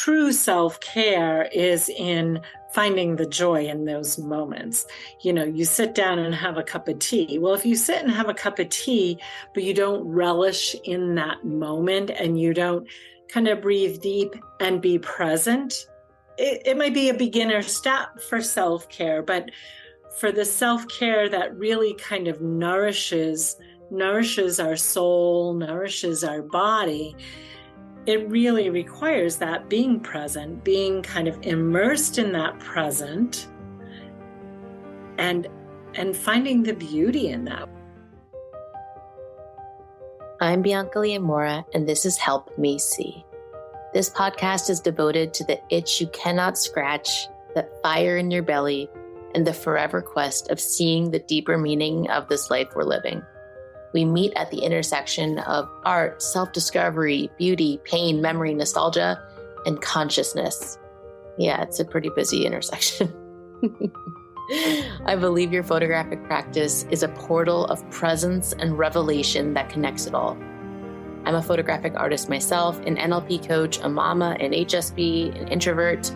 true self-care is in finding the joy in those moments. You sit down and have a cup of tea. Well, if you sit and have a cup of tea, but you don't relish in that moment and you don't kind of breathe deep and be present, it might be a beginner step for self-care, but for the self-care that really kind of nourishes our soul, nourishes our body, it really requires that being present, being kind of immersed in that present, and finding the beauty in that. I'm Bianca, and this is Help Me See. This podcast is devoted to the itch you cannot scratch, that fire in your belly, and the forever quest of seeing the deeper meaning of this life we're living. We meet at the intersection of art, self-discovery, beauty, pain, memory, nostalgia, and consciousness. Yeah, it's a pretty busy intersection. I believe your photographic practice is a portal of presence and revelation that connects it all. I'm a photographic artist myself, an NLP coach, a mama, an HSP, an introvert,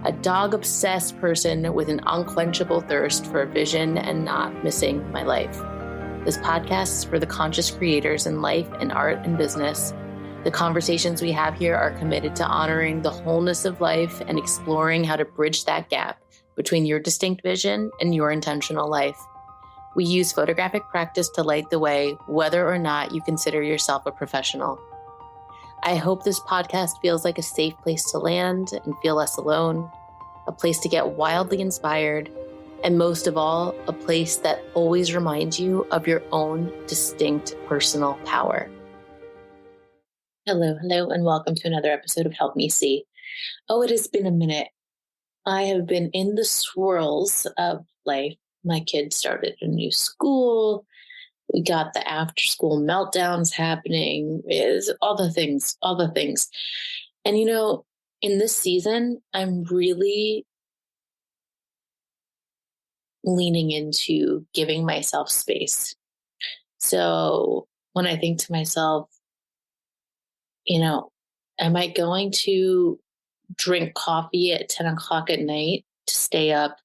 a dog-obsessed person with an unquenchable thirst for vision and not missing my life. This podcast is for the conscious creators in life and art and business. The conversations we have here are committed to honoring the wholeness of life and exploring how to bridge that gap between your distinct vision and your intentional life. We use photographic practice to light the way, whether or not you consider yourself a professional. I hope this podcast feels like a safe place to land and feel less alone, a place to get wildly inspired, and most of all, a place that always reminds you of your own distinct personal power. Hello, and welcome to another episode of Help Me See. Oh, it has been a minute. I have been in the swirls of life. My kids started a new school. We got the after-school meltdowns happening. Is all the things. And in this season, I'm really leaning into giving myself space. So when I think to myself, am I going to drink coffee at 10 o'clock at night to stay up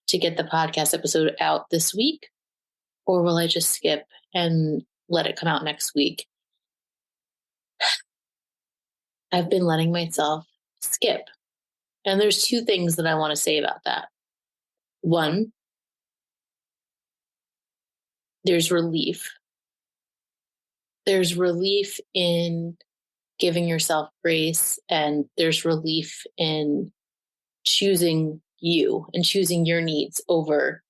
to get the podcast episode out this week? Or will I just skip and let it come out next week? I've been letting myself skip. And there's two things that I want to say about that. One, there's relief. There's relief in giving yourself grace, and there's relief in choosing you and choosing your needs over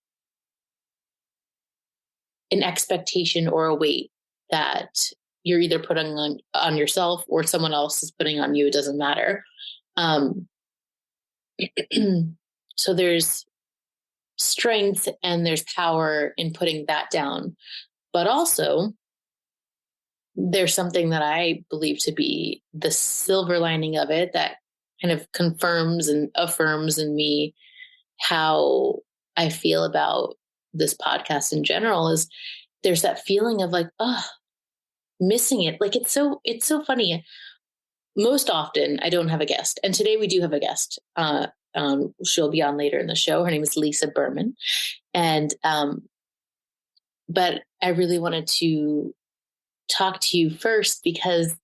an expectation or a weight that you're either putting on yourself or someone else is putting on you. It doesn't matter. So there's strength and there's power in putting that down. But also, there's something that I believe to be the silver lining of it that kind of confirms and affirms in me how I feel about this podcast in general. Is there's that feeling of like, missing it. Like it's so funny. Most often I don't have a guest, and today we do have a guest. She'll be on later in the show. Her name is Lisa Berman, and but I really wanted to talk to you first because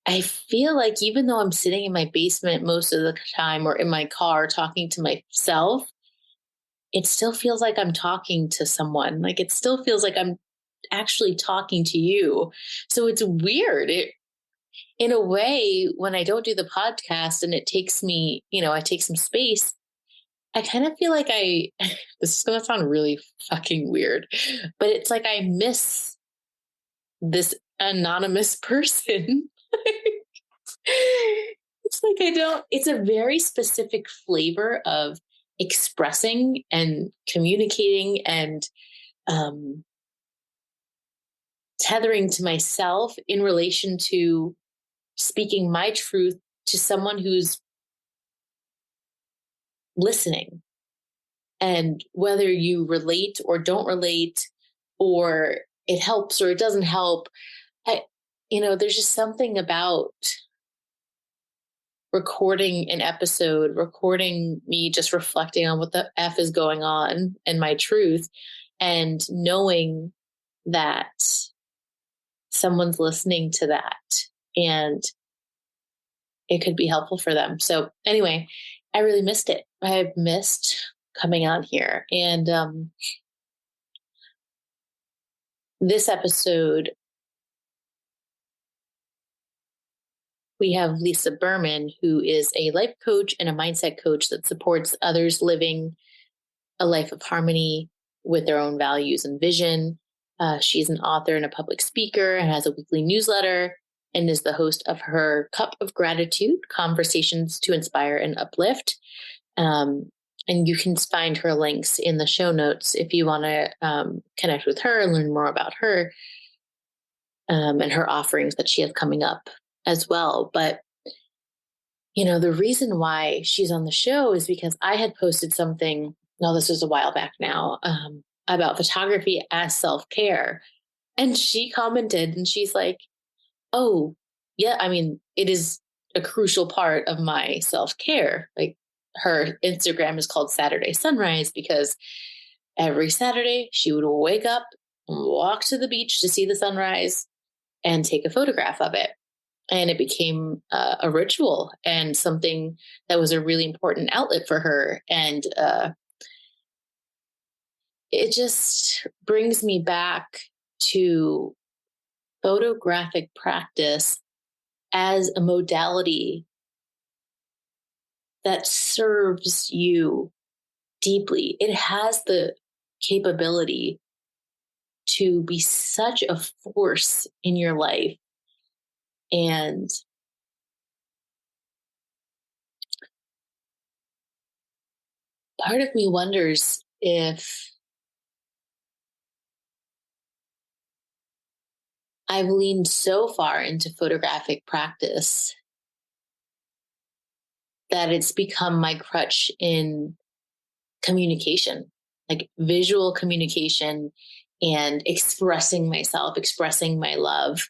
I feel like even though I'm sitting in my basement most of the time or in my car talking to myself, it still feels like I'm talking to someone. Like it still feels like I'm actually talking to you. So it's weird. In a way, when I don't do the podcast and it takes me, I take some space, I kind of feel like this is going to sound really fucking weird, but it's like I miss this anonymous person. It's like it's a very specific flavor of expressing and communicating and tethering to myself in relation to speaking my truth to someone who's listening. And whether you relate or don't relate, or it helps or it doesn't help, there's just something about recording an episode, recording me just reflecting on what the F is going on and my truth, and knowing that someone's listening to that and it could be helpful for them. So anyway, I really missed it. I missed coming on here. And this episode, we have Lisa Berman, who is a life coach and a mindset coach that supports others living a life of harmony with their own values and vision. She's an author and a public speaker and has a weekly newsletter and is the host of her Cup of Gratitude, Conversations to Inspire and Uplift. And you can find her links in the show notes if you want to connect with her and learn more about her and her offerings that she has coming up as well. But, you know, the reason why she's on the show is because I had posted something, no, this was a while back now, about photography as self-care. And she commented and she's like, oh, yeah, I mean, it is a crucial part of my self-care. Like, her Instagram is called Saturday Sunrise because every Saturday she would wake up and walk to the beach to see the sunrise and take a photograph of it. And it became a ritual and something that was a really important outlet for her. And it just brings me back to photographic practice as a modality that serves you deeply. It has the capability to be such a force in your life. And part of me wonders if I've leaned so far into photographic practice that it's become my crutch in communication, like visual communication and expressing myself, expressing my love.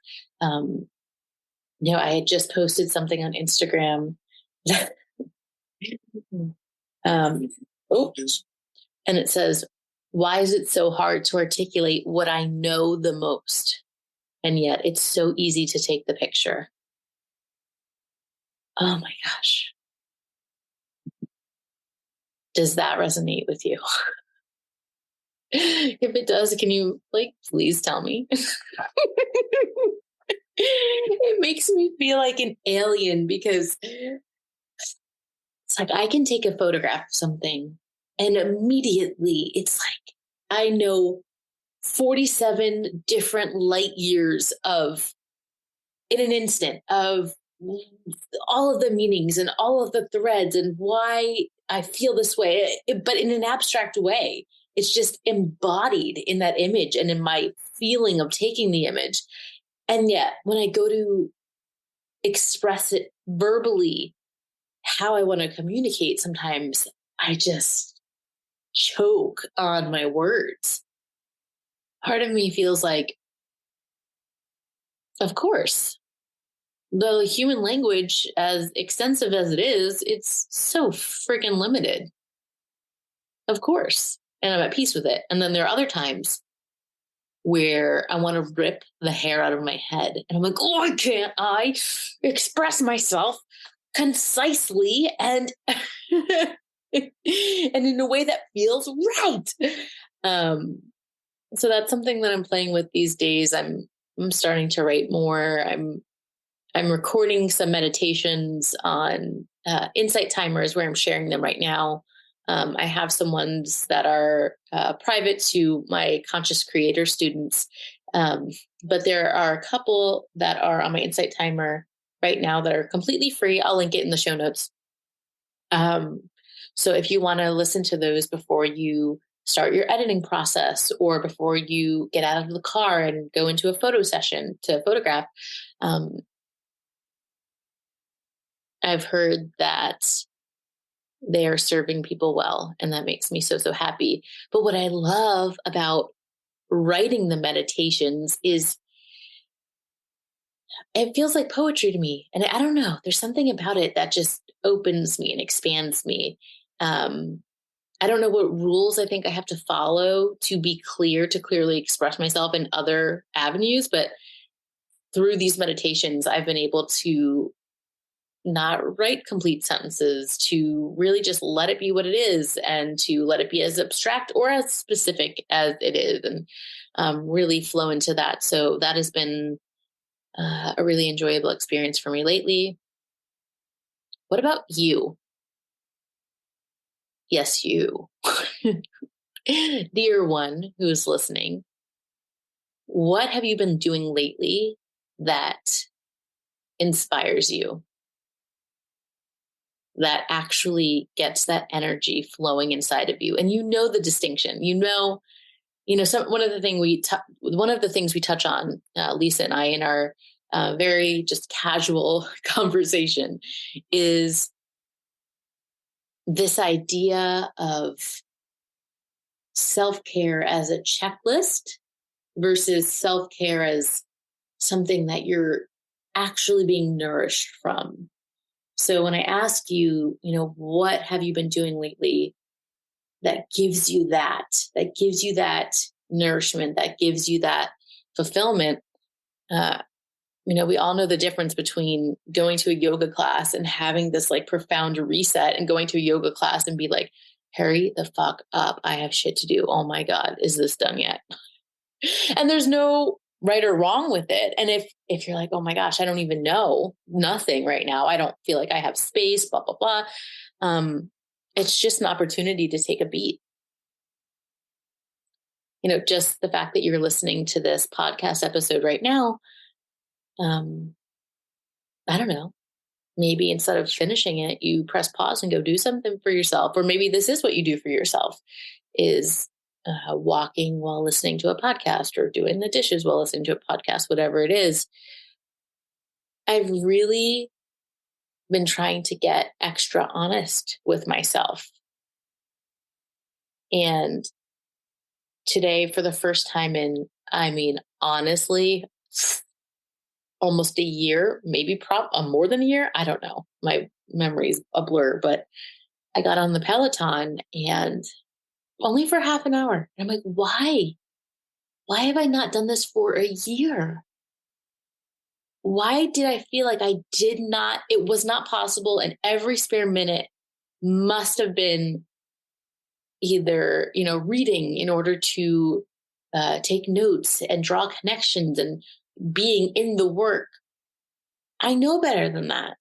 You know, I had just posted something on Instagram. um, oops, and it says, why is it so hard to articulate what I know the most? And yet it's so easy to take the picture. Oh my gosh. Does that resonate with you? If it does, can you please tell me? It makes me feel like an alien because it's like I can take a photograph of something and immediately it's like I know 47 different light years of, in an instant, of all of the meanings and all of the threads and why I feel this way, but in an abstract way. It's just embodied in that image and in my feeling of taking the image. And yet, when I go to express it verbally, how I want to communicate, sometimes I just choke on my words. Part of me feels like, of course, the human language, as extensive as it is, it's so freaking limited. Of course. And I'm at peace with it. And then there are other times where I want to rip the hair out of my head. And I'm like, oh, can't I express myself concisely and and in a way that feels right? So that's something that I'm playing with these days. I'm starting to write more. I'm recording some meditations on insight timers where I'm sharing them right now. I have some ones that are private to my conscious creator students, but there are a couple that are on my insight timer right now that are completely free. I'll link it in the show notes. So if you want to listen to those before you start your editing process or before you get out of the car and go into a photo session to photograph, I've heard that they are serving people well, and that makes me so, so happy. But what I love about writing the meditations is it feels like poetry to me. And I don't know, there's something about it that just opens me and expands me. Um, I don't know what rules I think I have to follow to be clear, to clearly express myself in other avenues. But through these meditations, I've been able to not write complete sentences, to really just let it be what it is, and to let it be as abstract or as specific as it is, and really flow into that. So that has been a really enjoyable experience for me lately. What about you? Yes, you. Dear one who's listening, what have you been doing lately that inspires you, that actually gets that energy flowing inside of you? And you know the distinction. One of the things we touch on, Lisa and I, in our very just casual conversation, is this idea of self-care as a checklist versus self-care as something that you're actually being nourished from. So when I ask you, what have you been doing lately that gives you that nourishment, that gives you that fulfillment? Uh, we all know the difference between going to a yoga class and having this like profound reset, and going to a yoga class and be like, hurry the fuck up. I have shit to do. Oh my God, is this done yet? And there's no right or wrong with it. And if you're like, oh my gosh, I don't even know nothing right now, I don't feel like I have space, blah, blah, blah. It's just an opportunity to take a beat. Just the fact that you're listening to this podcast episode right now, I don't know, maybe instead of finishing it, you press pause and go do something for yourself. Or maybe this is what you do for yourself, is walking while listening to a podcast, or doing the dishes while listening to a podcast, whatever it is. I've really been trying to get extra honest with myself. And today, for the first time in, honestly, almost a year, maybe more than a year. I don't know. My memory's a blur, but I got on the Peloton, and only for half an hour. And I'm like, why? Why have I not done this for a year? Why did I feel like it was not possible? And every spare minute must have been either, reading in order to take notes and draw connections and being in the work. I know better than that,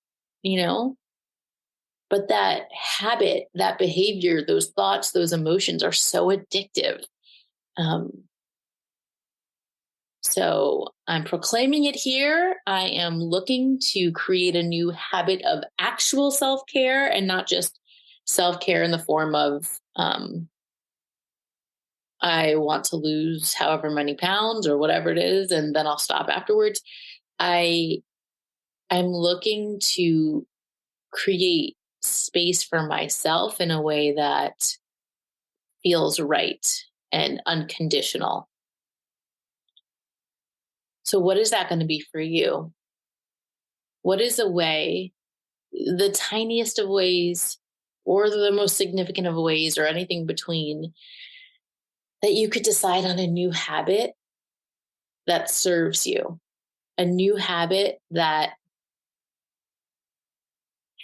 but that habit, that behavior, those thoughts, those emotions are so addictive. Um, So I'm proclaiming it here. I am looking to create a new habit of actual self-care, and not just self-care in the form of I want to lose however many pounds or whatever it is, and then I'll stop afterwards. I'm looking to create space for myself in a way that feels right and unconditional. So what is that going to be for you? What is a way, the tiniest of ways or the most significant of ways, or anything between, that you could decide on a new habit that serves you, a new habit that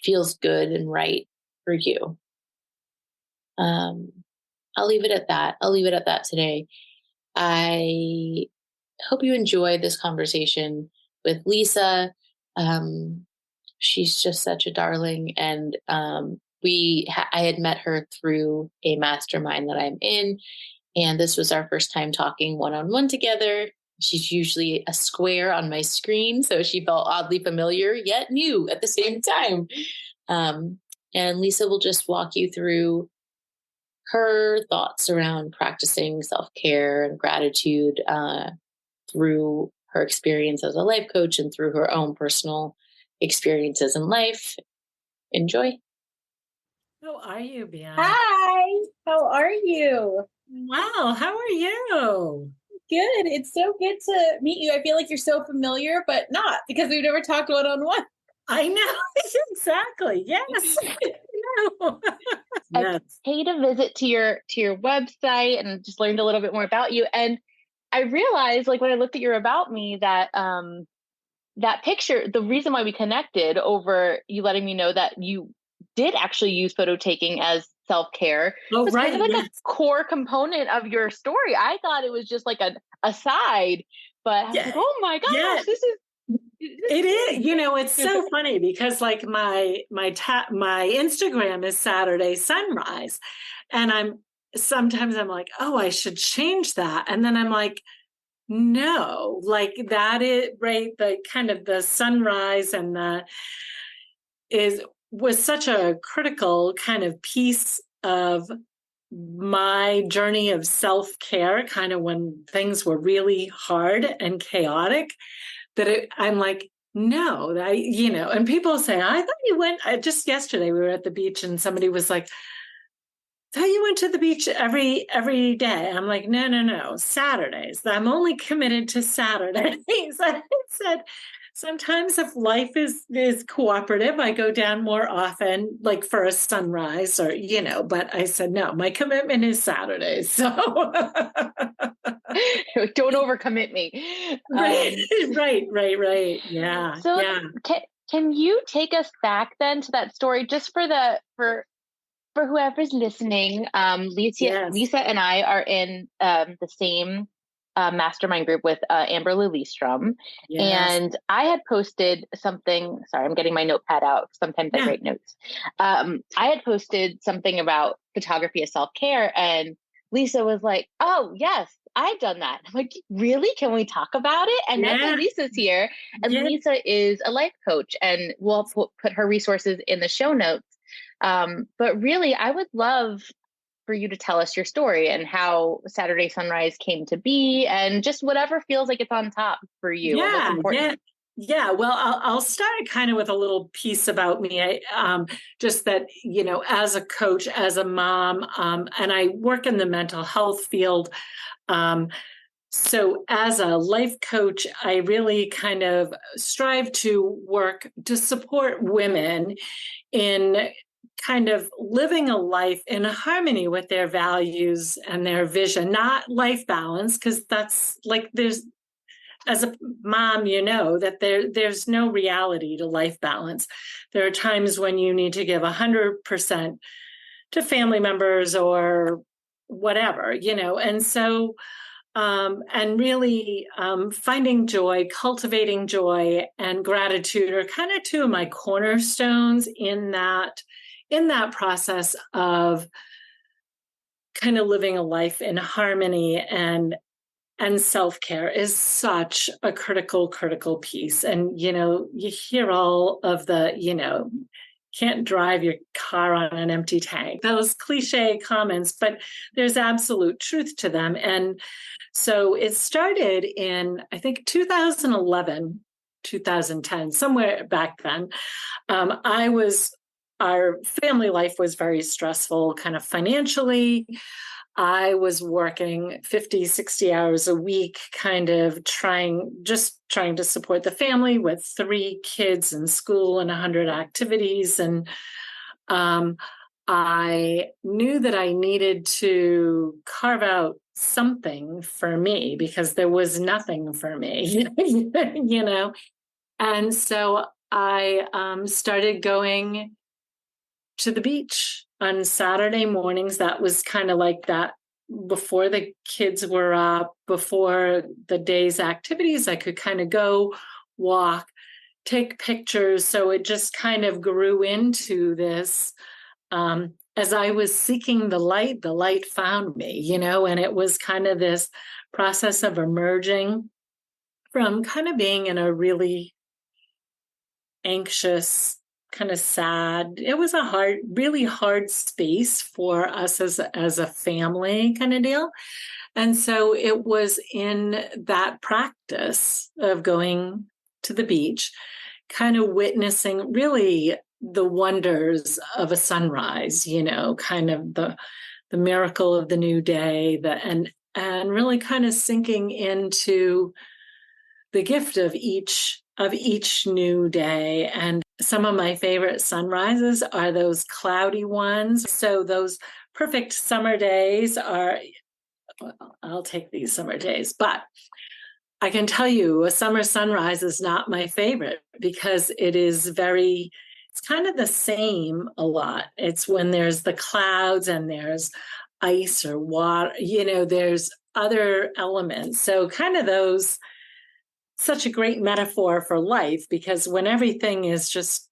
feels good and right for you? um, I'll leave it at that. I'll leave it at that today. I hope you enjoyed this conversation with Lisa. um, she's just such a darling, and I had met her through a mastermind that I'm in, and this was our first time talking one-on-one together. She's usually a square on my screen, so she felt oddly familiar yet new at the same time. um, and Lisa will just walk you through her thoughts around practicing self-care and gratitude, through her experience as a life coach and through her own personal experiences in life. Enjoy. How are you, Bianca? Hi, how are you? Wow, how are you? Good. It's so good to meet you. I feel like you're so familiar, but not because we've never talked one on one. I know. Exactly. Yes. No. I've Yes. paid a visit to your website and just learned a little bit more about you. And I realized, like when I looked at your about me, that that picture, the reason why we connected over you letting me know that you did actually use photo taking as self-care Oh, was kind of right. like a Yes. core component of your story. I thought it was just like an aside, but I was Yeah. like, oh my Yeah. gosh, this It is is, it's so funny because like my Instagram is Saturday sunrise, and sometimes I'm like, oh, I should change that, and then I'm like, no, like that is right, the kind of the sunrise and the is was such a critical kind of piece of my journey of self-care, kind of when things were really hard and chaotic, I'm like, no, and people say, I thought you went, just yesterday we were at the beach and somebody was like, I thought you went to the beach every day. I'm like, no, no, no, Saturdays. I'm only committed to Saturdays. I said, sometimes if life is cooperative, I go down more often, like for a sunrise or, but I said, no, my commitment is Saturdays. So don't overcommit me. right. Yeah. So Yeah. can you take us back then to that story just for whoever's listening? Yes. Lisa and I are in the same mastermind group with Amber Lilystrom, Yes. and I had posted something. Sorry, I'm getting my notepad out. Sometimes I Yeah. write notes. I had posted something about photography as self care, and Lisa was like, "Oh yes, I've done that." I'm like, "Really? Can we talk about it?" And that's why Yeah. Lisa's here. And Yeah. Lisa is a life coach, and we'll put her resources in the show notes. But really, I would love for you to tell us your story and how Saturday Sunrise came to be, and just whatever feels like it's on top for you and what's Yeah. Yeah. important. Yeah. Well, I'll start kind of with a little piece about me. Just that, as a coach, as a mom, and I work in the mental health field. Um, so as a life coach, I really kind of strive to work to support women in kind of living a life in harmony with their values and their vision, not life balance, because that's like as a mom, that there's no reality to life balance. There are times when you need to give 100% to family members or whatever, and so and really finding joy, cultivating joy and gratitude are kind of two of my cornerstones in that process of kind of living a life in harmony, and self-care is such a critical piece. And you hear all of the can't drive your car on an empty tank, those cliche comments, but there's absolute truth to them. And so it started in, I think, 2011, 2010, somewhere back then. Our family life was very stressful, kind of financially. I was working 50, 60 hours a week, kind of just trying to support the family with 3 kids in school and 100 activities. And um, I knew that I needed to carve out something for me because there was nothing for me, And so I started going to the beach on Saturday mornings. That was kind of like that before the kids were up, before the day's activities. I could kind of go walk, take pictures. So it just kind of grew into this. As I was seeking the light found me, and it was kind of this process of emerging from kind of being in a really anxious, kind of sad. It was a really hard space for us as a family kind of deal. And so it was in that practice of going to the beach, kind of witnessing really the wonders of a sunrise, kind of the miracle of the new day, and really kind of sinking into the gift of each new day. And some of my favorite sunrises are those cloudy ones. So those perfect summer days are, well, I'll take these summer days, but I can tell you a summer sunrise is not my favorite because it's kind of the same a lot. It's when there's the clouds and there's ice or water, there's other elements. So kind of those, such a great metaphor for life, because when everything is just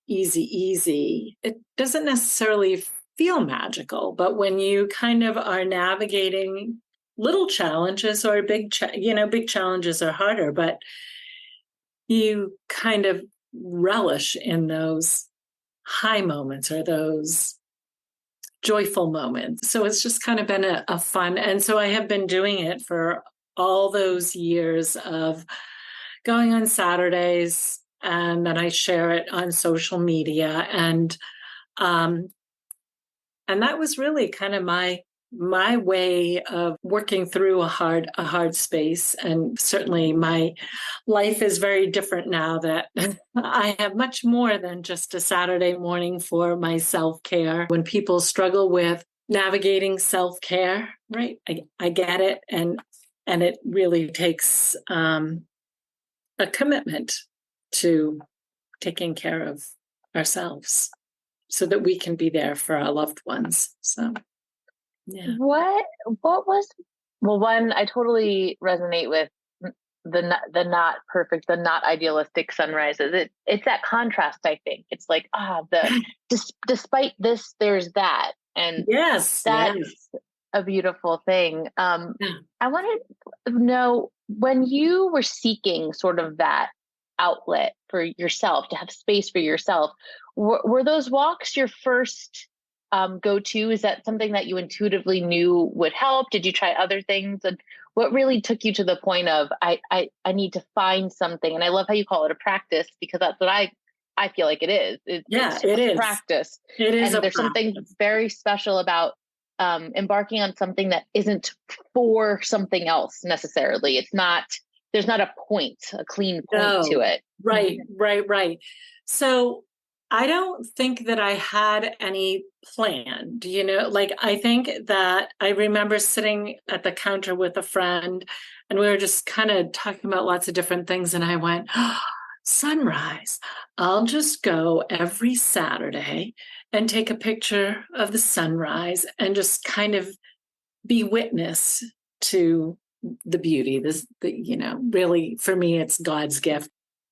easy, it doesn't necessarily feel magical. But when you kind of are navigating little challenges or big challenges are harder, but you kind of relish in those high moments or those joyful moments. So it's just kind of been a fun. And so I have been doing it for all those years of going on Saturdays, and then I share it on social media. And that was really kind of my way of working through a hard space. And certainly my life is very different now that I have much more than just a Saturday morning for my self-care. When people struggle with navigating self-care, right, I get it. And it really takes a commitment to taking care of ourselves so that we can be there for our loved ones. So, yeah. What was, well, one, I totally resonate with the not perfect, the not idealistic sunrises. It's that contrast, I think. It's like, despite this, there's that. And yes, that's a beautiful thing. I want to know, when you were seeking sort of that outlet for yourself, to have space for yourself, were those walks your first go-to? Is that something that you intuitively knew would help? Did you try other things? And what really took you to the point of, I need to find something? And I love how you call it a practice, because that's what I feel like it is. It is practice. It is. And there's something very special about embarking on something that isn't for something else necessarily. It's not, there's not a clean point to it. Right. So I don't think that I had any plan. Like, I think that I remember sitting at the counter with a friend and we were just kind of talking about lots of different things. And I went, sunrise. I'll just go every Saturday and take a picture of the sunrise and just kind of be witness to the beauty. Really, for me, it's God's gift.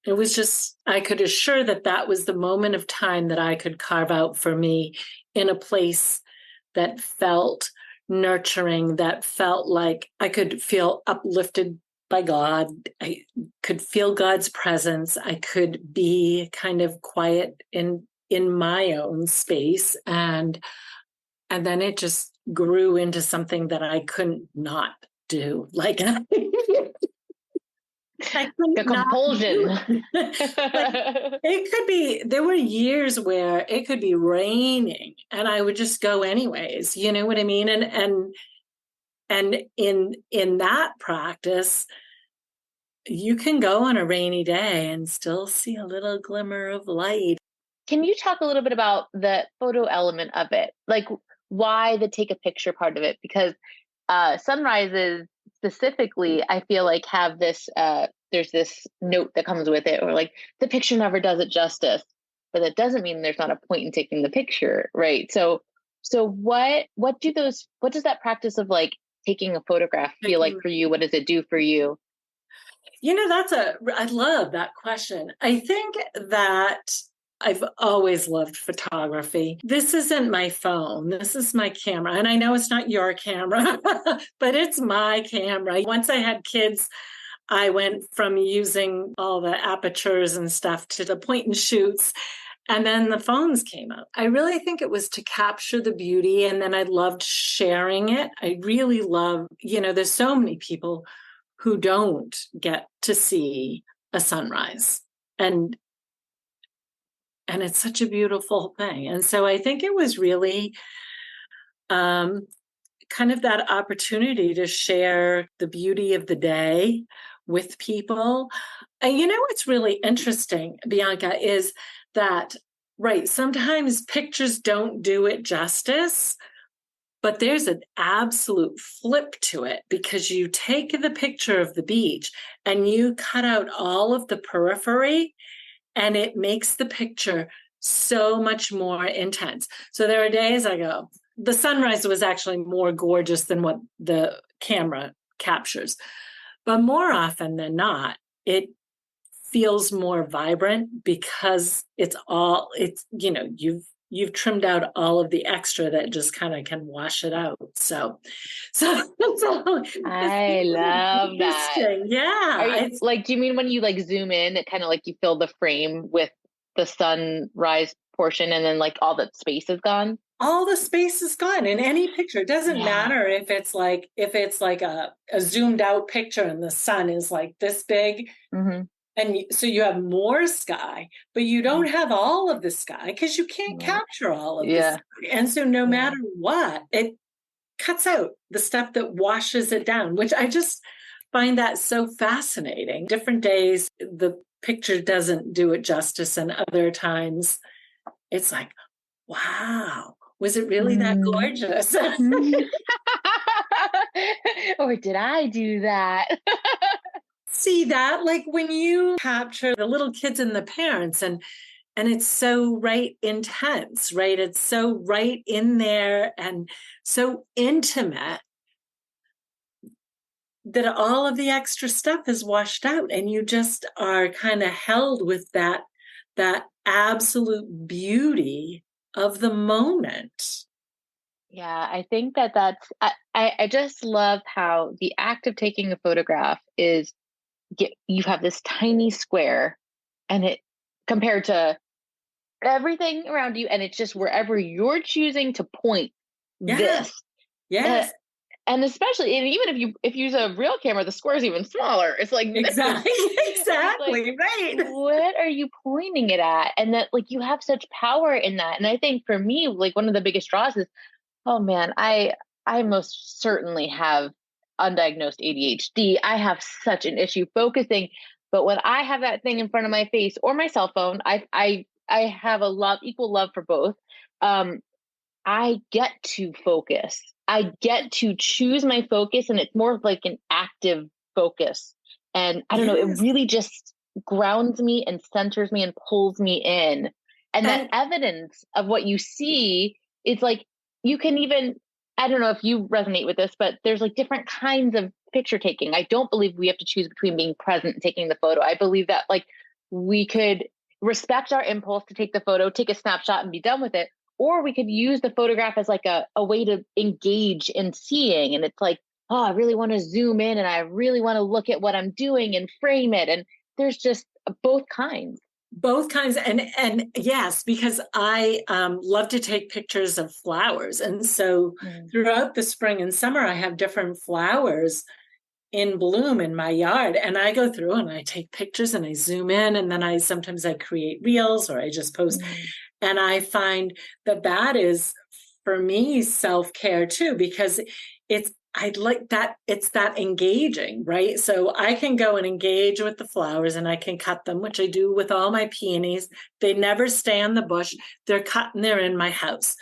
It was just, I could assure that was the moment of time that I could carve out for me in a place that felt nurturing, that felt like I could feel uplifted by God. I could feel God's presence. I could be kind of quiet in my own space. And then it just grew into something that I couldn't not do. Like, the compulsion. It could be, there were years where it could be raining and I would just go anyways, you know what I mean? And in that practice, you can go on a rainy day and still see a little glimmer of light. Can you talk a little bit about the photo element of it? Like, why the take a picture part of it? Because sunrises specifically, I feel like have this, there's this note that comes with it, or like, the picture never does it justice, but that doesn't mean there's not a point in taking the picture, right? So what does that practice of like taking a photograph feel like for you? What does it do for you? I love that question. I think that I've always loved photography. This isn't my phone. This is my camera. And I know it's not your camera, but it's my camera. Once I had kids, I went from using all the apertures and stuff to the point and shoots. And then the phones came out. I really think it was to capture the beauty. And then I loved sharing it. I really love, there's so many people who don't get to see a sunrise. And it's such a beautiful thing. And so I think it was really kind of that opportunity to share the beauty of the day with people. And what's really interesting, Bianca, is that, right, sometimes pictures don't do it justice, but there's an absolute flip to it, because you take the picture of the beach and you cut out all of the periphery, and it makes the picture so much more intense. So there are days I go, the sunrise was actually more gorgeous than what the camera captures. But more often than not, it feels more vibrant because you've trimmed out all of the extra that just kind of can wash it out. So I love that. Yeah. Do you mean when you like zoom in, it kind of like you fill the frame with the sunrise portion and then like all the space is gone? All the space is gone in any picture. It doesn't matter if it's like a zoomed out picture and the sun is like this big. Mm-hmm. And so you have more sky, but you don't have all of the sky because you can't capture all of the sky. And so no matter what, it cuts out the stuff that washes it down, which I just find that so fascinating. Different days, the picture doesn't do it justice, and other times it's like, wow, was it really that gorgeous? Or did I do that? See that, like when you capture the little kids and the parents, and it's so intense, right? It's so right in there and so intimate that all of the extra stuff is washed out, and you just are kind of held with that absolute beauty of the moment. Yeah, I think that's, I just love how the act of taking a photograph is, you have this tiny square, and it compared to everything around you, and it's just wherever you're choosing to point this. Yes. And especially, and even if you use a real camera, the square is even smaller. It's like exactly, like, right. What are you pointing it at? And that, like, you have such power in that. And I think for me, like, one of the biggest draws is, oh man, I most certainly have undiagnosed ADHD. I have such an issue focusing, but when I have that thing in front of my face or my cell phone, I have equal love for both. I get to focus. I get to choose my focus, and it's more of like an active focus. And I don't know, it really just grounds me and centers me and pulls me in. And that evidence of what you see is like, you can even, I don't know if you resonate with this, but there's like different kinds of picture taking. I don't believe we have to choose between being present and taking the photo. I believe that like we could respect our impulse to take the photo, take a snapshot and be done with it. Or we could use the photograph as like a way to engage in seeing. And it's like, oh, I really want to zoom in and I really want to look at what I'm doing and frame it. And there's just both kinds. And yes, because I love to take pictures of flowers. And so throughout the spring and summer, I have different flowers in bloom in my yard, and I go through and I take pictures and I zoom in, and then sometimes I create reels or I just post. And I find that is, for me, self-care too, because I like that it's that engaging, right? So I can go and engage with the flowers and I can cut them, which I do with all my peonies. They never stay on the bush. They're cut and they're in my house.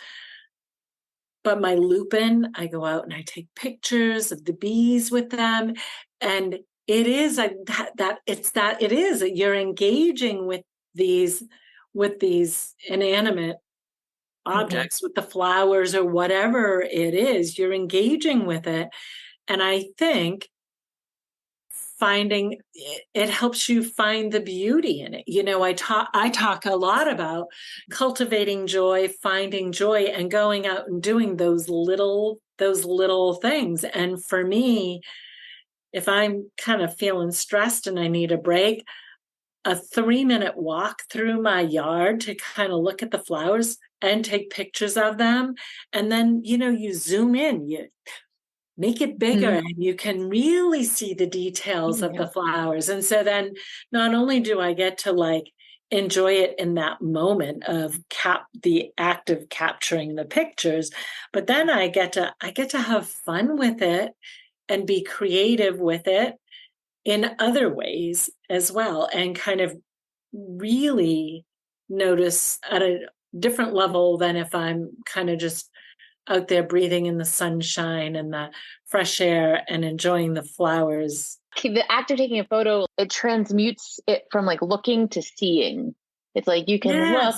But my lupin, I go out and I take pictures of the bees with them. And it is you're engaging with these inanimate objects, with the flowers or whatever it is, you're engaging with it. And I think finding it helps you find the beauty in it. I talk a lot about cultivating joy, finding joy, and going out and doing those little things. And for me, if I'm kind of feeling stressed and I need a break, a 3-minute walk through my yard to kind of look at the flowers and take pictures of them. And then, you zoom in, you make it bigger, and you can really see the details of the flowers. And so then not only do I get to like enjoy it in that moment of the act of capturing the pictures. But then I get to have fun with it and be creative with it in other ways as well, and kind of really notice at a different level than if I'm kind of just out there breathing in the sunshine and the fresh air and enjoying the flowers. The act of taking a photo, it transmutes it from like looking to seeing. It's like you can look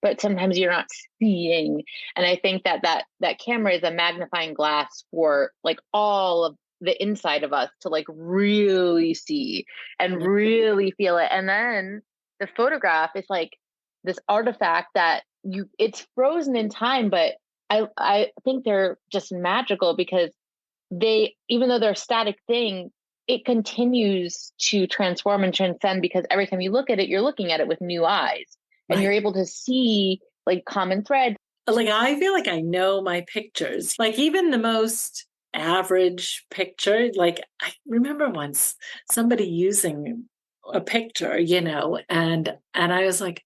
but sometimes you're not seeing. And I think that camera is a magnifying glass for like all of the inside of us to like really see and really feel it. And then the photograph is like this artifact that it's frozen in time, but I think they're just magical because even though they're a static thing, it continues to transform and transcend, because every time you look at it, you're looking at it with new eyes, and you're able to see like common threads. Like, I feel like I know my pictures, like even the most average picture. Like, I remember once somebody using a picture, and I was like,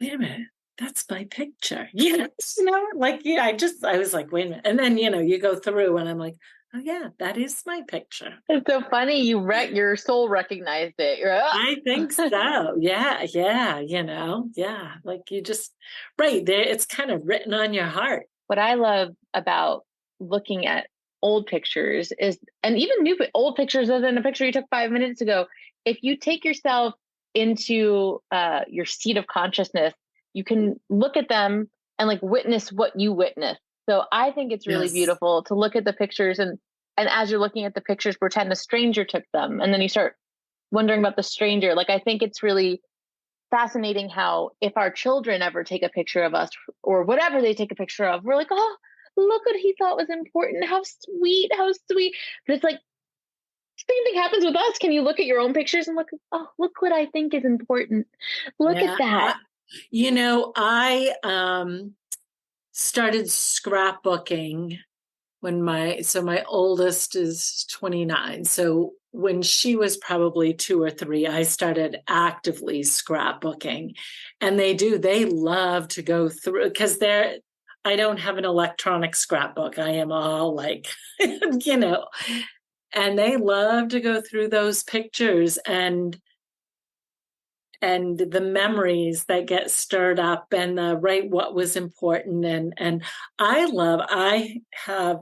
wait a minute, that's my picture. Like, I was like, wait a minute. And then, you go through and I'm like, oh yeah, that is my picture. It's so funny. Your soul recognized it. You're like, oh. I think so. Yeah. Yeah. Like, you just, right there, it's kind of written on your heart. What I love about looking at old pictures is, and even old pictures other than a picture you took 5 minutes ago, if you take yourself into your seat of consciousness, you can look at them and like witness what you witnessed. So I think it's really beautiful to look at the pictures and as you're looking at the pictures, pretend a stranger took them. And then you start wondering about the stranger. Like, I think it's really fascinating how if our children ever take a picture of us or whatever they take a picture of, we're like, oh, look what he thought was important. How sweet. But it's like, same thing happens with us. Can you look at your own pictures and look what I think is important. Look at that. I started scrapbooking when my oldest is 29. So when she was probably 2 or 3, I started actively scrapbooking. And they love to go through, because I don't have an electronic scrapbook. I am all like, and they love to go through those pictures and the memories that get stirred up and what was important. And I have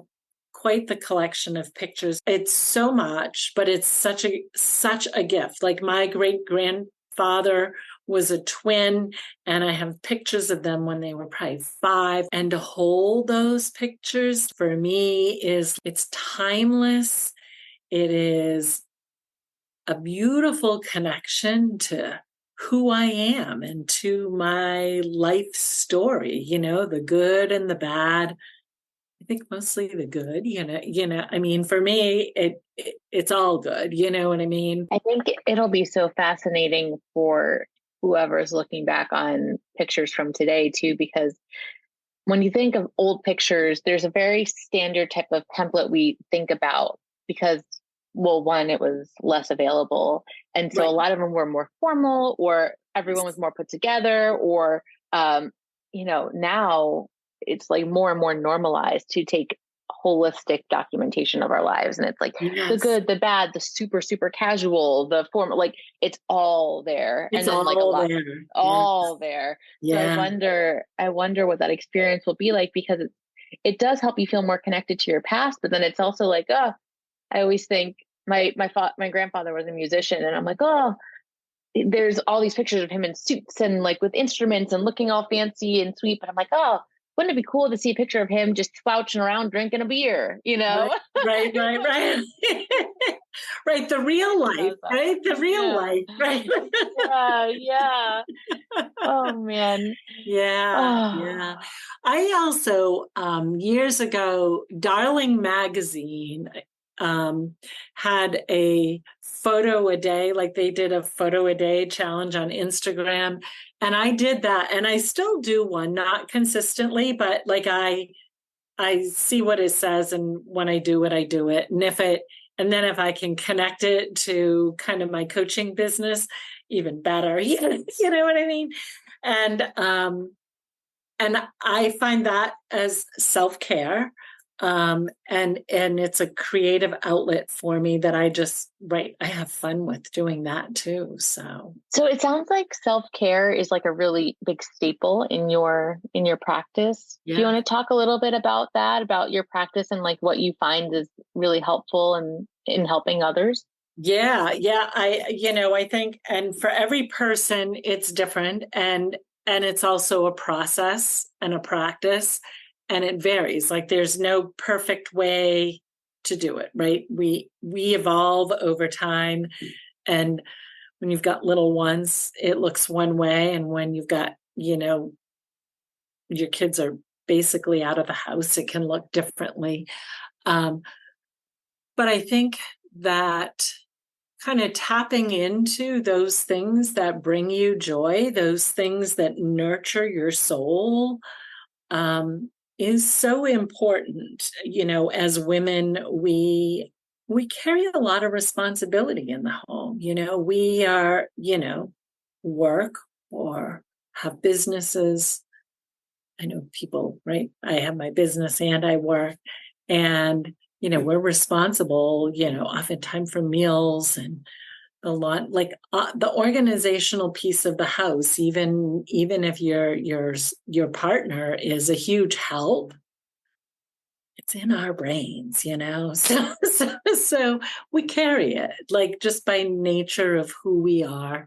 quite the collection of pictures. It's so much, but it's such a gift. Like, my great grandfather was a twin, and I have pictures of them when they were probably 5. And to hold those pictures for me it's timeless. It is a beautiful connection to who I am and to my life story, the good and the bad. I think mostly the good, I mean, for me, it's all good. You know what I mean? I think it'll be so fascinating for whoever's looking back on pictures from today too, because when you think of old pictures, there's a very standard type of template we think about because, well, one, it was less available. And so a lot of them were more formal, or everyone was more put together, or, now it's like more and more normalized to take holistic documentation of our lives. And it's like the good, the bad, the super, super casual, the formal, like it's all there. It's and then all like a lot, there. all there. Yeah. So I wonder what that experience will be like, because it does help you feel more connected to your past, but then it's also like, I always think my grandfather was a musician, and I'm like, there's all these pictures of him in suits and like with instruments and looking all fancy and sweet. But I'm like, wouldn't it be cool to see a picture of him just slouching around drinking a beer, Right. Right. The real life, right? The real life, right? Yeah. Oh, man. Yeah. I also, years ago, Darling Magazine had a photo a day, like they did a photo a day challenge on Instagram. And I did that, and I still do one, not consistently, but like I see what it says, and when I do it, I do it. And then if I can connect it to kind of my coaching business, even better. You know what I mean? And I find that as self-care. And it's a creative outlet for me that I have fun with doing that too. So it sounds like self-care is like a really big staple in your practice. Do you want to talk a little bit about that, about your practice and like what you find is really helpful in helping others? Yeah. I think, and for every person, it's different. And it's also a process and a practice, and it varies. Like there's no perfect way to do it, right? We evolve over time. And when you've got little ones, it looks one way. And when you've got, your kids are basically out of the house, it can look differently. But I think that kind of tapping into those things that bring you joy, those things that nurture your soul, is so important. As women, we carry a lot of responsibility in the home. We are, work or have businesses. I know people, right? I have my business and I work, and we're responsible, oftentimes for meals and a lot, like the organizational piece of the house. Even if your partner is a huge help, it's in our brains, so we carry it, like, just by nature of who we are.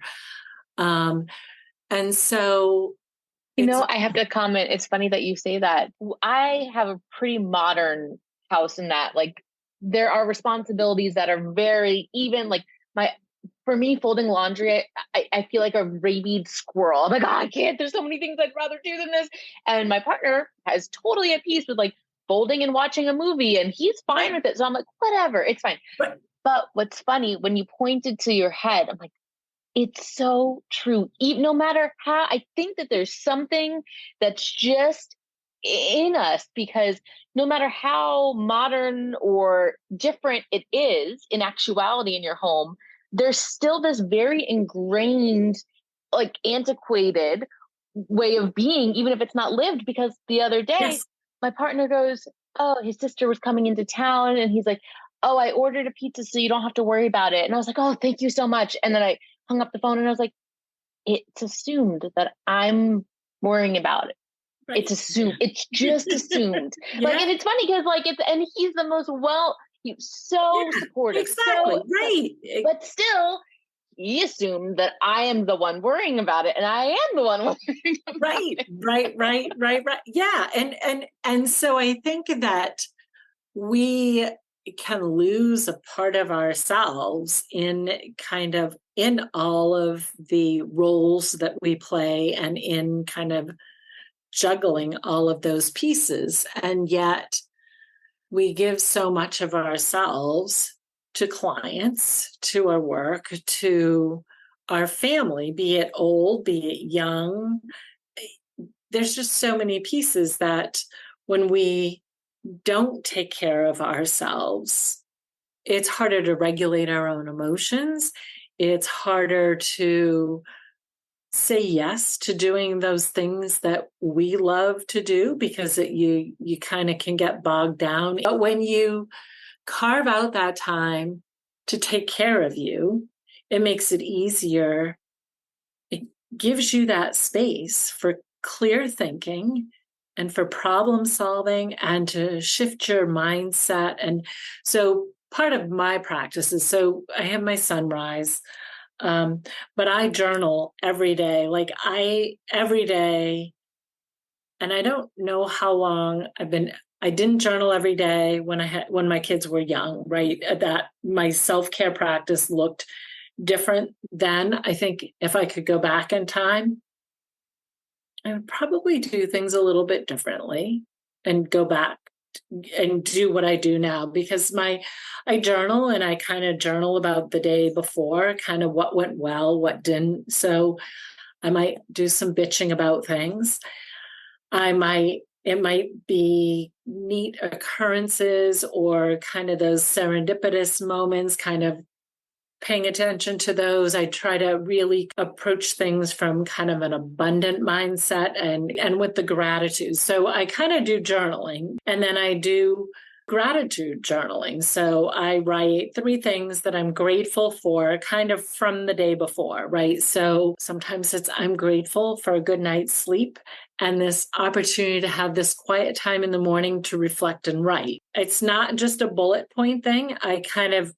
And so I have to comment. It's funny that you say that. I have a pretty modern house in that, like, there are responsibilities that are very even, like, for me, folding laundry, I feel like a rabid squirrel. I'm like, oh, I can't. There's so many things I'd rather do than this. And my partner is totally at peace with like folding and watching a movie, and he's fine with it. So I'm like, whatever, it's fine. But what's funny, when you pointed to your head, I'm like, it's so true. Even, no matter how, I think that there's something that's just in us, because no matter how modern or different it is in actuality in your home, there's still this very ingrained, like, antiquated way of being, even if it's not lived. Because the other day, my partner goes, oh, his sister was coming into town, and he's like, oh, I ordered a pizza so you don't have to worry about it. And I was like, oh, thank you so much. And then I hung up the phone, and I was like, it's assumed that I'm worrying about it. Right. It's assumed. It's just assumed. Like, and it's funny because, like, and he's the most he's so supportive. Exactly. So, right. But still, he assumed that I am the one worrying about it, and I am the one worrying about it. Right. Yeah. And so I think that we can lose a part of ourselves in all of the roles that we play, and in kind of juggling all of those pieces. And yet we give so much of ourselves to clients, to our work, to our family, be it old, be it young. There's just so many pieces that when we don't take care of ourselves, it's harder to regulate our own emotions. It's harder to say yes to doing those things that we love to do, because you kind of can get bogged down. But when you carve out that time to take care of you, it makes it easier. It gives you that space for clear thinking and for problem solving, and to shift your mindset. And so part of my practice is, so I have my sunrise, but I journal every day. Every day, and I don't know how long I didn't journal every day when my kids were young, right? That my self-care practice looked different then. I think if I could go back in time, I would probably do things a little bit differently and go back and do what I do now, because I journal, and I kind of journal about the day before, kind of what went well, what didn't. So I might do some bitching about things. It might be neat occurrences, or kind of those serendipitous moments, kind of paying attention to those. I try to really approach things from kind of an abundant mindset and with the gratitude. So I kind of do journaling, and then I do gratitude journaling. So I write 3 things that I'm grateful for kind of from the day before, right? So sometimes it's I'm grateful for a good night's sleep and this opportunity to have this quiet time in the morning to reflect and write. It's not just a bullet point thing. I kind of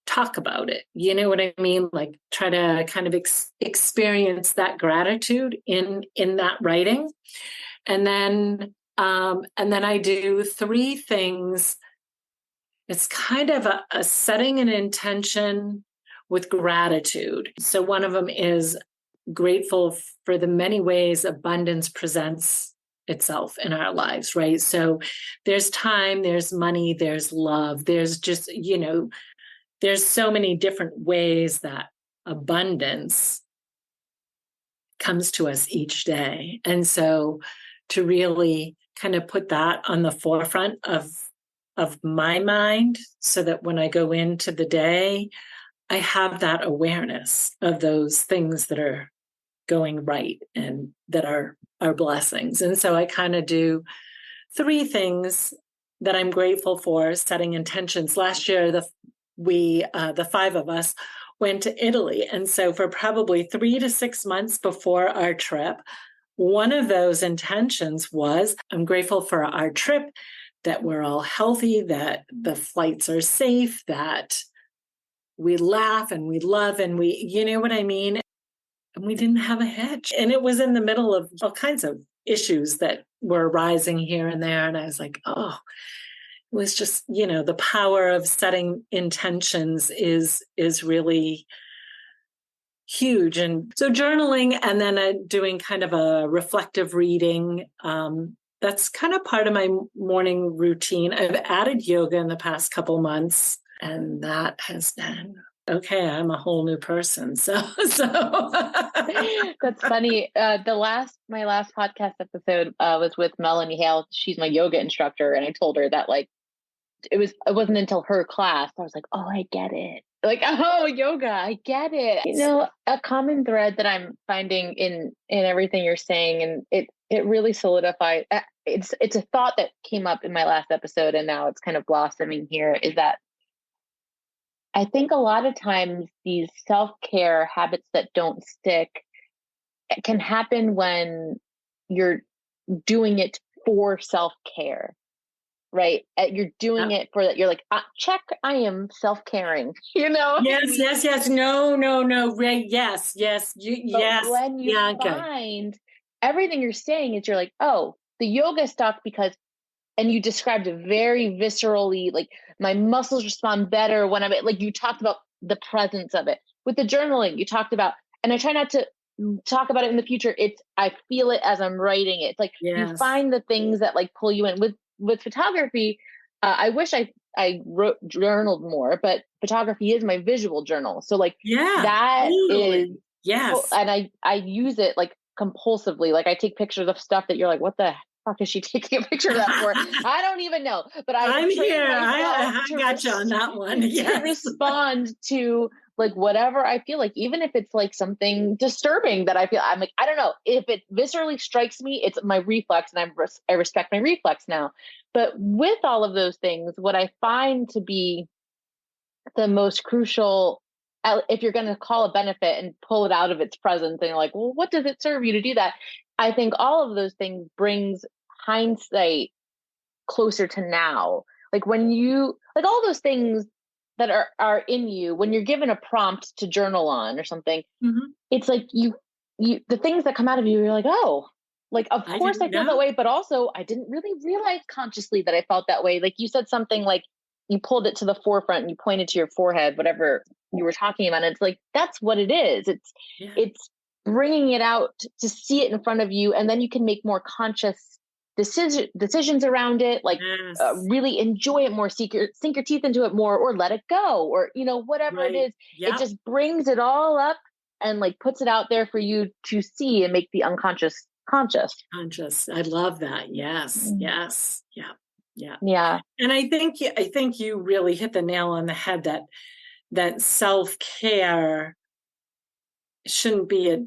talk about it. You know what I mean? Like try to kind of experience that gratitude in that writing. And then I do 3 things. It's kind of a setting an intention with gratitude. So one of them is grateful for the many ways abundance presents itself in our lives, right? So there's time, there's money, there's love, there's just, there's so many different ways that abundance comes to us each day. And so to really kind of put that on the forefront of my mind so that when I go into the day, I have that awareness of those things that are going right and that are blessings. And so I kind of do 3 things that I'm grateful for, setting intentions. Last year, the 5 of us went to Italy. And so for probably 3 to 6 months before our trip, one of those intentions was I'm grateful for our trip, that we're all healthy, that the flights are safe, that we laugh and we love and we, you know what I mean? And we didn't have a hitch. And it was in the middle of all kinds of issues that were rising here and there. And I was like, oh, it was just, the power of setting intentions is really huge. And so journaling and then doing kind of a reflective reading, that's kind of part of my morning routine. I've added yoga in the past couple months, and that has been okay. I'm a whole new person. So That's funny. My last podcast episode was with Melanie Hale. She's my yoga instructor, and I told her that it wasn't until her class I was like, oh, I get it. Like, oh, yoga, I get it. A common thread that I'm finding in everything you're saying, and it really solidified. It's a thought that came up in my last episode, and now it's kind of blossoming here. Is that I think a lot of times these self-care habits that don't stick can happen when you're doing it for self-care. Right. You're doing it for that. You're like, check, I am self-caring, Yes. No. Right. Yes. Yes. When you Bianca. find everything you're saying is you're like, oh, the yoga stuff and you described it very viscerally, like my muscles respond better when I'm like, you talked about the presence of it. With the journaling, you talked about, and I try not to talk about it in the future. I feel it as I'm writing it. It's like you find the things that like pull you in. With photography, I wish I journaled more, but photography is my visual journal. So that is, yes. And I use it like compulsively. Like I take pictures of stuff that you're like, what the fuck is she taking a picture of that for? I don't even know, but I'm here. I got you on that one. Yes. To respond to like whatever I feel like, even if it's like something disturbing that I feel, I'm like, I don't know, if it viscerally strikes me, it's my reflex, and I respect my reflex now. But with all of those things, what I find to be the most crucial, if you're going to call a benefit and pull it out of its presence, and you're like, well, what does it serve you to do that? I think all of those things brings hindsight closer to now. Like when you, like all those things that are in you, when you're given a prompt to journal on or something, it's like you, the things that come out of you, you're like, oh, like, of course I feel that way, but also I didn't really realize consciously that I felt that way. Like you said something like you pulled it to the forefront and you pointed to your forehead, whatever you were talking about. And it's like, that's what it is. It's bringing it out to see it in front of you. And then you can make more conscious decisions around it, like really enjoy it more, sink your teeth into it more, or let it go, or whatever it is. It just brings it all up and like puts it out there for you to see and make the unconscious conscious. I love that. Yes. Yeah. And I think you really hit the nail on the head, that that self-care shouldn't be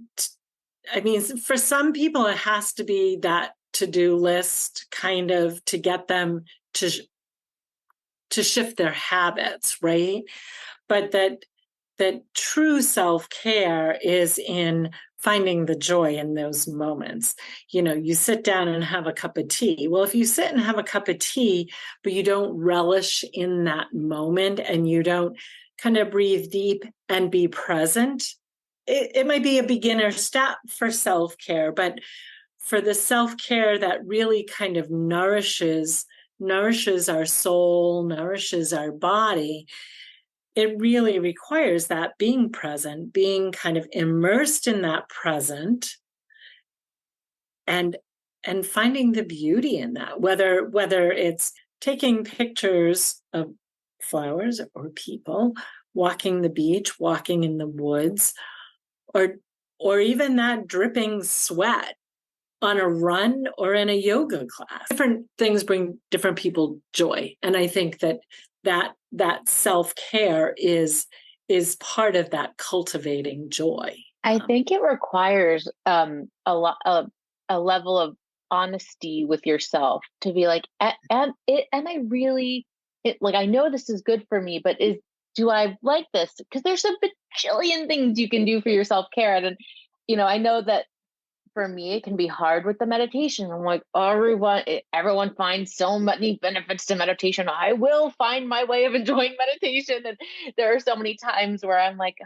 for some people, it has to be that to-do list kind of to get them to shift their habits, right? But that true self-care is in finding the joy in those moments. You sit down and have a cup of tea. Well, if you sit and have a cup of tea, but you don't relish in that moment and you don't kind of breathe deep and be present, it might be a beginner step for self-care, but for the self-care that really kind of nourishes our soul, nourishes our body, it really requires that being present, being kind of immersed in that present, and finding the beauty in that, whether it's taking pictures of flowers or people, walking the beach, walking in the woods, or even that dripping sweat on a run or in a yoga class. Different things bring different people joy. And I think that self-care is part of that cultivating joy. I think it requires a level of honesty with yourself to be like, am I really like, I know this is good for me, but do I like this? Because there's a bajillion things you can do for your self-care. And I know that for me, it can be hard with the meditation. I'm like, everyone finds so many benefits to meditation. I will find my way of enjoying meditation. And there are so many times where I'm like,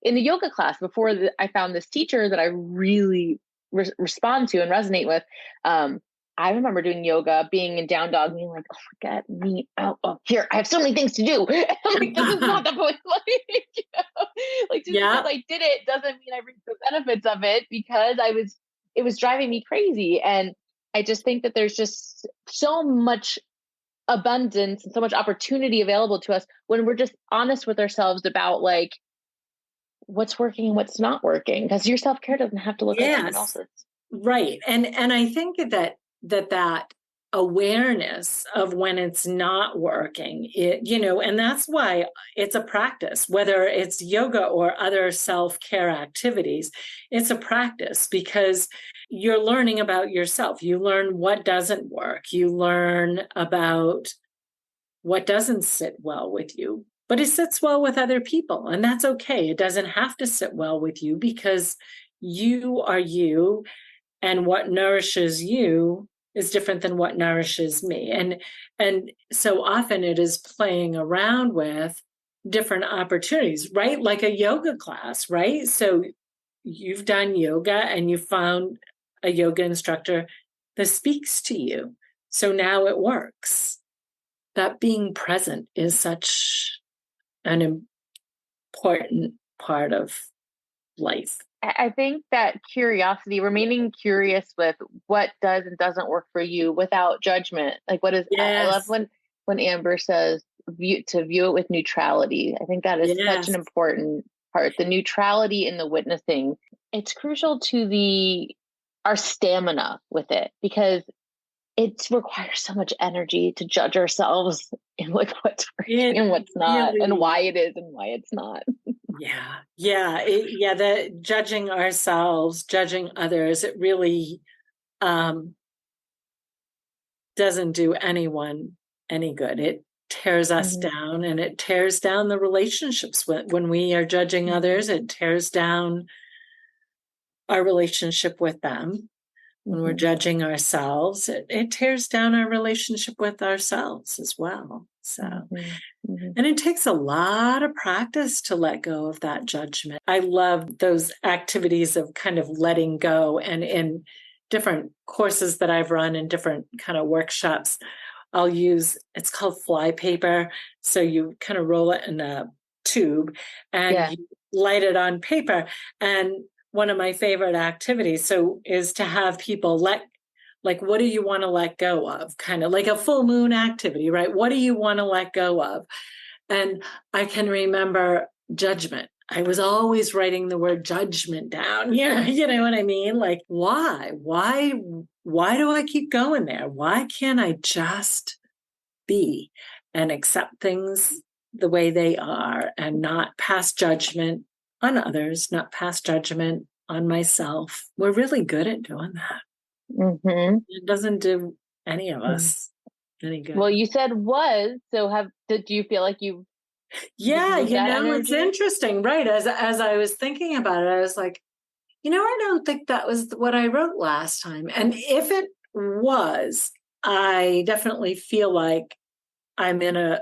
in the yoga class before I found this teacher that I really respond to and resonate with. I remember doing yoga, being in down dog, being like, oh, forget me. Oh, here, I have so many things to do. Like, this is not the point. Like, just because I did it doesn't mean I reap the benefits of it, because it was driving me crazy. And I just think that there's just so much abundance and so much opportunity available to us when we're just honest with ourselves about like what's working and what's not working, because your self-care doesn't have to look like someone else's. Right. And I think that awareness of when it's not working, and that's why it's a practice, whether it's yoga or other self-care activities, it's a practice because you're learning about yourself. You learn what doesn't work. You learn about what doesn't sit well with you, but it sits well with other people. And that's okay. It doesn't have to sit well with you because you are you, and what nourishes you is different than what nourishes me. And so often it is playing around with different opportunities, right? Like a yoga class, right? So you've done yoga and you found a yoga instructor that speaks to you. So now it works. That being present is such an important part of life. I think that curiosity, remaining curious with what does and doesn't work for you without judgment. Like I love when Amber says to view it with neutrality. I think that is such an important part. The neutrality in the witnessing. It's crucial to our stamina with it, because it requires so much energy to judge ourselves in like what's working and what's not, and why it is and why it's not. The judging ourselves, judging others, it really doesn't do anyone any good. It tears us down, and it tears down the relationships. When we are judging others, it tears down our relationship with them. When we're judging ourselves, it tears down our relationship with ourselves as well. So, and it takes a lot of practice to let go of that judgment. I love those activities of kind of letting go. And in different courses that I've run in different kind of workshops, it's called fly paper. So you kind of roll it in a tube and you light it on paper. And one of my favorite activities is to have people what do you want to let go of? Kind of like a full moon activity, right? What do you want to let go of? And I can remember judgment. I was always writing the word judgment down. Yeah, you know what I mean? Like, why do I keep going there? Why can't I just be and accept things the way they are and not pass judgment on others, not pass judgment on myself. We're really good at doing that. Mm-hmm. It doesn't do any of us any good. Well, you said was, so did you feel like you've moved that energy? It's interesting, right? As I was thinking about it, I was like, I don't think that was what I wrote last time. And if it was, I definitely feel like I'm in a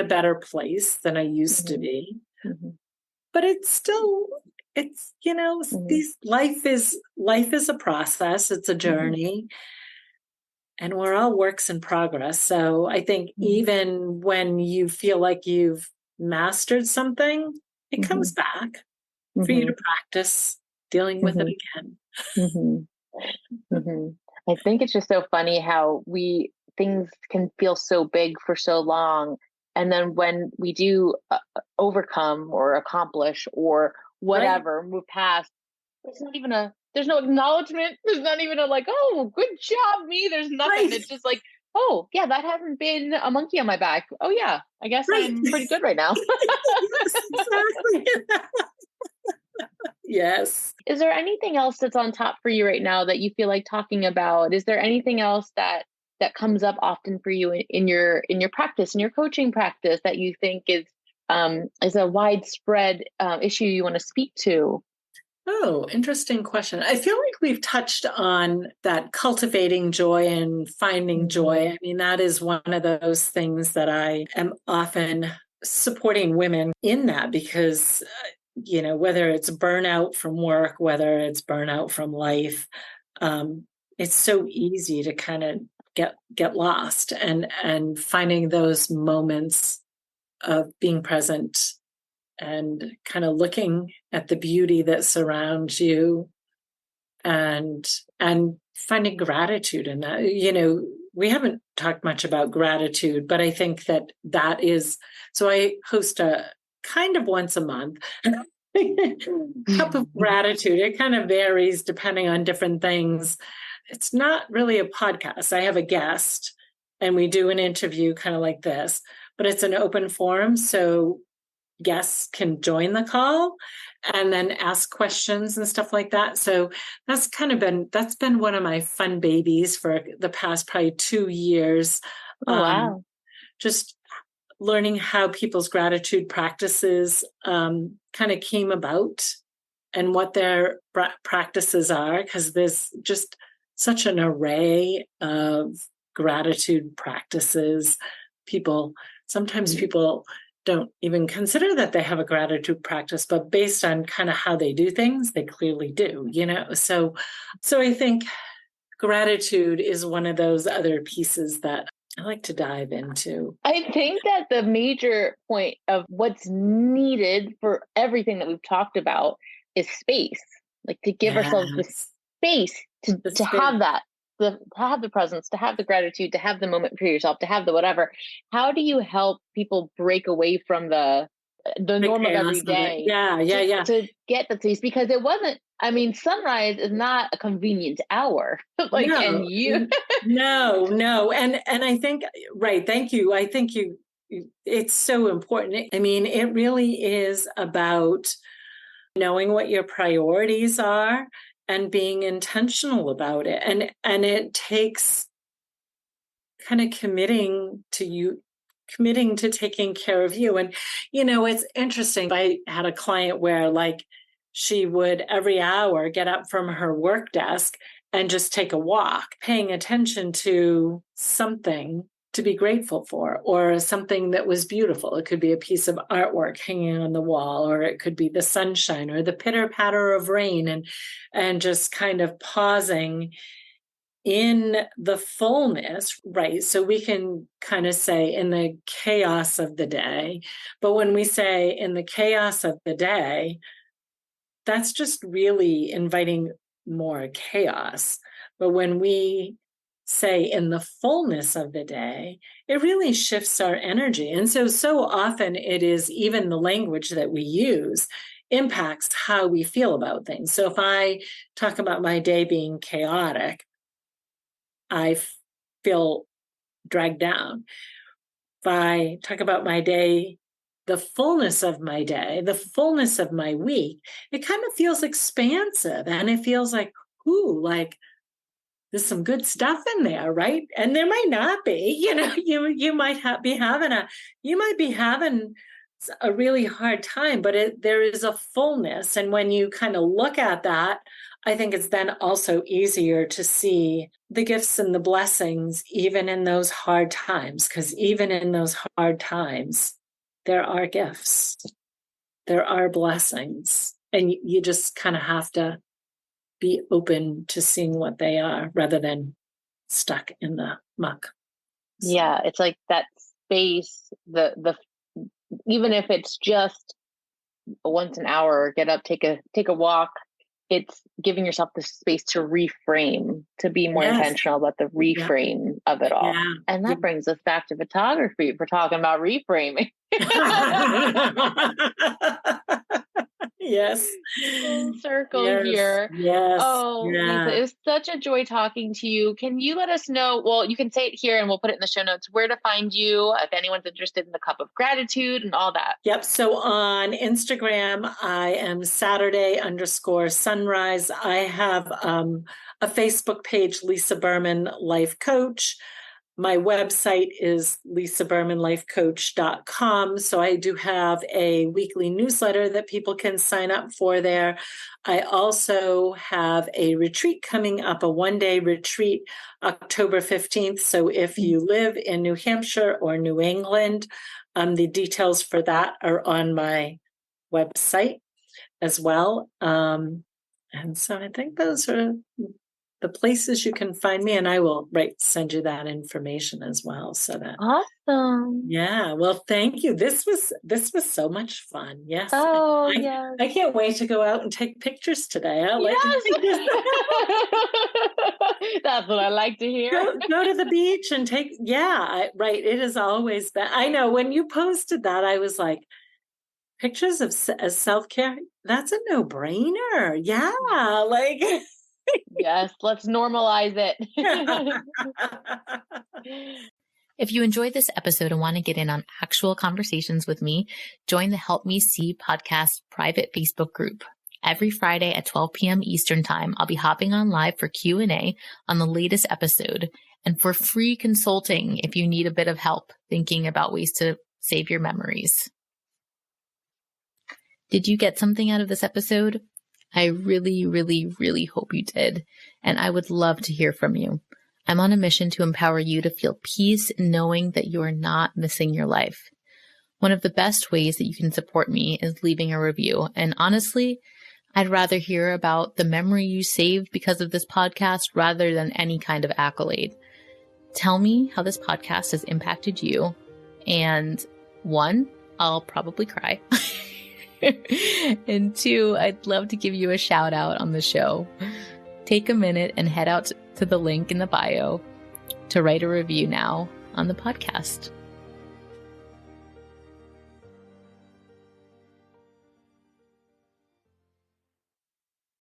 better place than I used to be. Mm-hmm. But it's life is a process, it's a journey. And we're all works in progress. So I think even when you feel like you've mastered something, it comes back for you to practice dealing with it again. I think it's just so funny how things can feel so big for so long. And then when we do overcome or accomplish or whatever, move past, there's no acknowledgement. There's not even a like, oh, good job, me. There's nothing. It's just like, oh, yeah, that hasn't been a monkey on my back. Oh, yeah, I guess I'm pretty good right now. Yes, exactly. Yes. Is there anything else that's on top for you right now that you feel like talking about? Is there anything else that comes up often for you in your practice, in your coaching practice, that you think is a widespread issue you want to speak to? Oh, interesting question. I feel like we've touched on that cultivating joy and finding joy. I mean, that is one of those things that I am often supporting women in that because, whether it's burnout from work, whether it's burnout from life, it's so easy to kind of get lost and finding those moments of being present and kind of looking at the beauty that surrounds you and finding gratitude in that. We haven't talked much about gratitude, but I think that is, so I host a kind of once a month cup of gratitude. It kind of varies depending on different things. It's not really a podcast. I have a guest and we do an interview kind of like this, but it's an open forum. So guests can join the call and then ask questions and stuff like that. So that's been one of my fun babies for the past probably 2 years. Oh, wow. Just learning how people's gratitude practices kind of came about and what their practices are, because there's just such an array of gratitude practices. Sometimes people don't even consider that they have a gratitude practice, but based on kind of how they do things, they clearly do, So I think gratitude is one of those other pieces that I like to dive into. I think that the major point of what's needed for everything that we've talked about is space, like to give ourselves the space to have that, to have the presence, to have the gratitude, to have the moment for yourself, to have the whatever. How do you help people break away from the norm of every day? To get the space, because it wasn't. I mean, sunrise is not a convenient hour. No, and I think right. Thank you. I think it's so important. I mean, it really is about knowing what your priorities are and being intentional about it. And it takes kind of committing to taking care of you. And, it's interesting. I had a client where she would every hour get up from her work desk and just take a walk, paying attention to something to be grateful for, or something that was beautiful. It could be a piece of artwork hanging on the wall, or it could be the sunshine or the pitter patter of rain, and just kind of pausing in the fullness, right? So we can kind of say in the chaos of the day, but when we say in the chaos of the day, that's just really inviting more chaos. But when we say in the fullness of the day, it really shifts our energy. And so often it is even the language that we use impacts how we feel about things. So if I talk about my day being chaotic, I feel dragged down. If I talk about my day the fullness of my day, the fullness of my week, it kind of feels expansive, and it feels like, ooh, like there's some good stuff in there, right? And there might not be, you might be having a really hard time, but there is a fullness. And when you kind of look at that, I think it's then also easier to see the gifts and the blessings, even in those hard times, because even in those hard times, there are gifts, there are blessings, and you just kind of have to be open to seeing what they are rather than stuck in the muck. So. Yeah, it's like that space, the even if it's just once an hour, get up, take a walk, it's giving yourself the space to reframe, to be more intentional about the reframe of it all. Yeah. And that brings us back to photography if we're talking about reframing. Yes. Full circle here. Yes. Oh, yeah. Lisa, it was such a joy talking to you. Can you let us know? Well, you can say it here and we'll put it in the show notes, where to find you if anyone's interested in the cup of gratitude and all that. Yep. So on Instagram, I am Saturday_sunrise. I have a Facebook page, Lisa Berman Life Coach. My website is lisabermanlifecoach.com. So I do have a weekly newsletter that people can sign up for there. I also have a retreat coming up, a one-day retreat, October 15th. So if you live in New Hampshire or New England, the details for that are on my website as well. And so I think those are the places you can find me, and I will send you that information as well. So that awesome. Yeah. Well, thank you. This was so much fun. Yes. Oh, yes. I can't wait to go out and take pictures today. That's what I like to hear. Go to the beach and take. Yeah. It has always been. I know when you posted that, I was like, pictures of self-care. That's a no-brainer. Yeah. Yes, let's normalize it. If you enjoyed this episode and want to get in on actual conversations with me, join the Help Me See podcast private Facebook group. Every Friday at 12 p.m. Eastern Time, I'll be hopping on live for Q&A on the latest episode and for free consulting if you need a bit of help thinking about ways to save your memories. Did you get something out of this episode? I really, really, really hope you did, and I would love to hear from you. I'm on a mission to empower you to feel peace knowing that you are not missing your life. One of the best ways that you can support me is leaving a review, and honestly, I'd rather hear about the memory you saved because of this podcast rather than any kind of accolade. Tell me how this podcast has impacted you, and 1, I'll probably cry. And 2, I'd love to give you a shout out on the show. Take a minute and head out to the link in the bio to write a review now on the podcast.